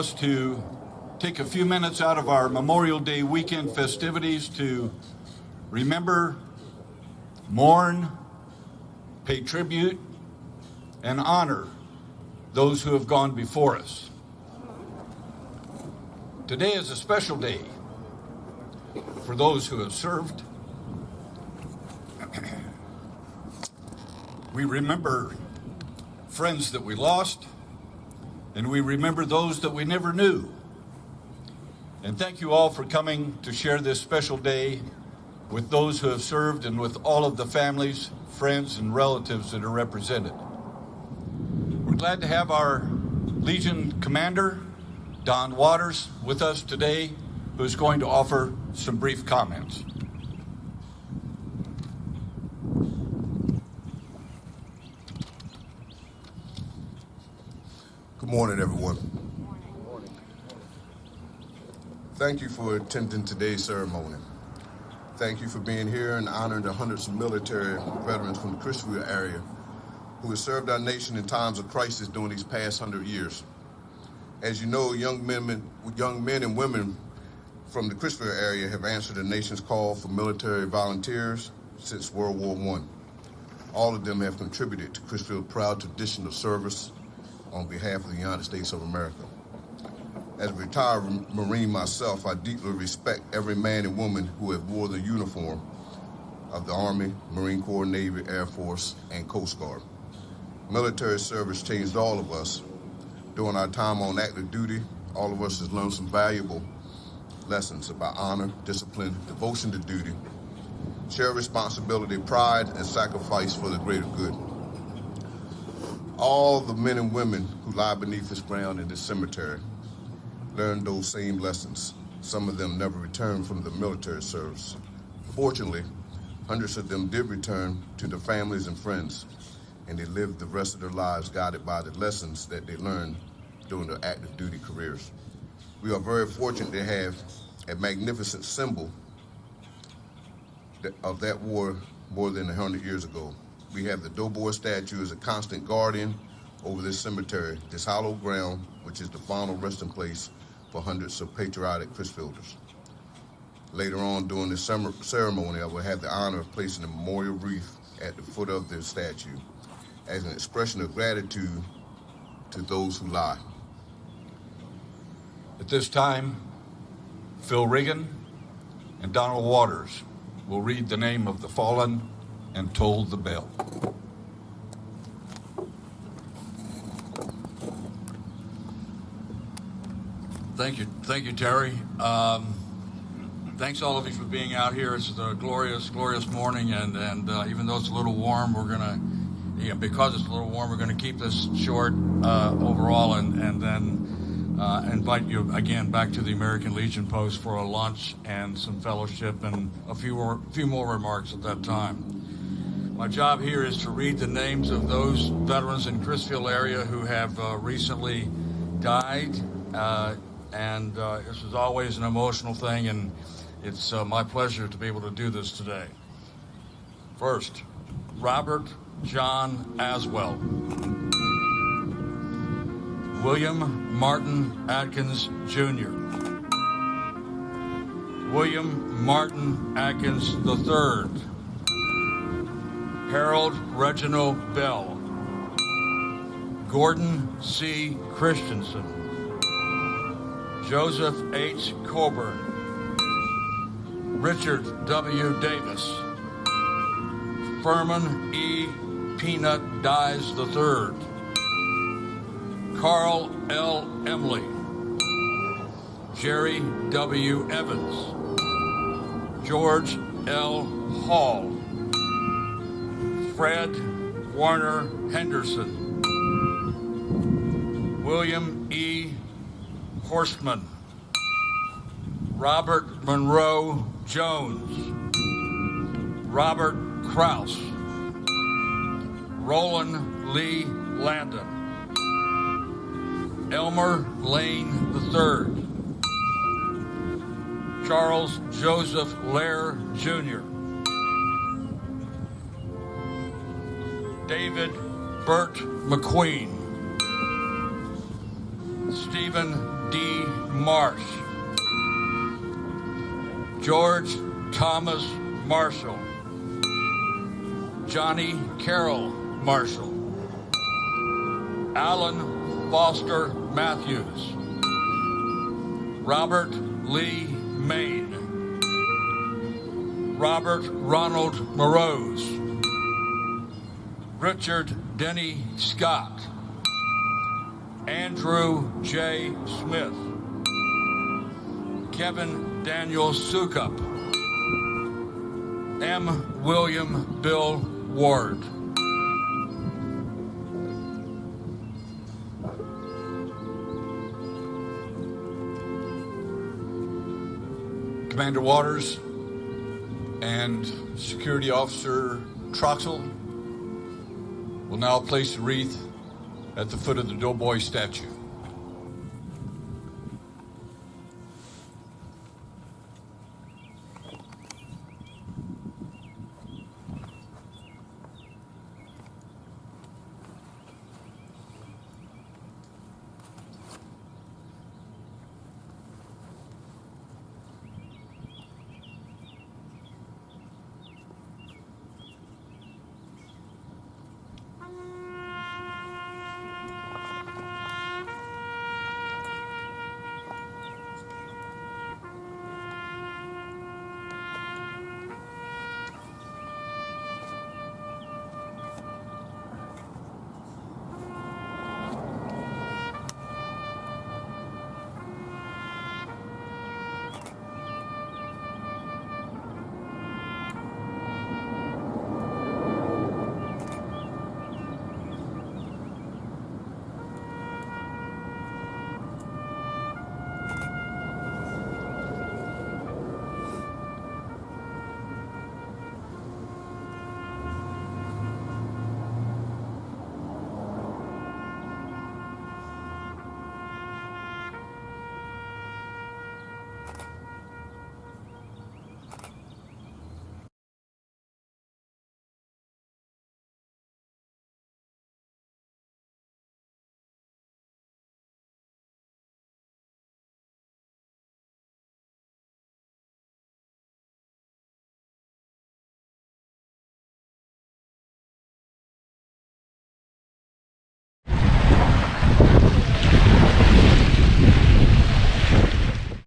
us to take a few minutes out of our Memorial Day weekend festivities to remember, mourn, pay tribute, and honor those who have gone before us. Today is a special day for those who have served. We remember friends that we lost, and we remember those that we never knew. And thank you all for coming to share this special day with those who have served and with all of the families, friends, and relatives that are represented. We're glad to have our Legion Commander, Don Waters, with us today, who's going to offer some brief comments. Good morning, everyone. Thank you for attending today's ceremony. Thank you for being here and honoring the hundreds of military veterans from the Crisfield area who have served our nation in times of crisis during these past 100 years. As you know, young men and women from the Crisfield area have answered the nation's call for military volunteers since World War I. All of them have contributed to Crisfield's proud tradition of service on behalf of the United States of America. As a retired Marine myself, I deeply respect every man and woman who have wore the uniform of the Army, Marine Corps, Navy, Air Force, and Coast Guard. Military service changed all of us. During our time on active duty, all of us has learned some valuable lessons about honor, discipline, devotion to duty, shared responsibility, pride, and sacrifice for the greater good. All the men and women who lie beneath this ground in this cemetery learned those same lessons. Some of them never returned from the military service. Fortunately, hundreds of them did return to their families and friends, and they lived the rest of their lives guided by the lessons that they learned during their active duty careers. We are very fortunate to have a magnificent symbol of that war more than 100 years ago. We have the Doughboy statue as a constant guardian over this cemetery, this hallowed ground, which is the final resting place for hundreds of patriotic Crisfielders. Later on during this ceremony, I will have the honor of placing a memorial wreath at the foot of the statue as an expression of gratitude to those who lie. At this time, Phil Regan and Donald Waters will read the name of the fallen and toll the bell. Thank you, Terry. Thanks all of you for being out here. It's a glorious morning, and even though it's a little warm, we're gonna, because it's a little warm, we're gonna keep this short overall, and then invite you again back to the American Legion Post for a lunch and some fellowship and a few more remarks at that time. My job here is to read the names of those veterans in Crisfield area who have recently died, and this is always an emotional thing, and it's my pleasure to be able to do this today. First, Robert John Aswell. William Martin Atkins, Jr. William Martin Atkins III. Harold Reginald Bell. Gordon C. Christensen. Joseph H. Coburn. Richard W. Davis. Furman E. Peanut Dies III. Carl L. Emily. Jerry W. Evans. George L. Hall. Fred Warner Henderson. William E. Horstman. Robert Monroe Jones. Robert Krause. Roland Lee Landon. Elmer Lane III. Charles Joseph Lair Jr. David Burt McQueen. Stephen D. Marsh, George Thomas Marshall, Johnny Carroll Marshall, Alan Foster Matthews, Robert Lee Main, Robert Ronald Morose, Richard Denny Scott, Andrew J. Smith, Kevin Daniel Sukup, M. William Bill Ward. Commander Waters and Security Officer Troxel will now place the wreath at the foot of the Doughboy statue.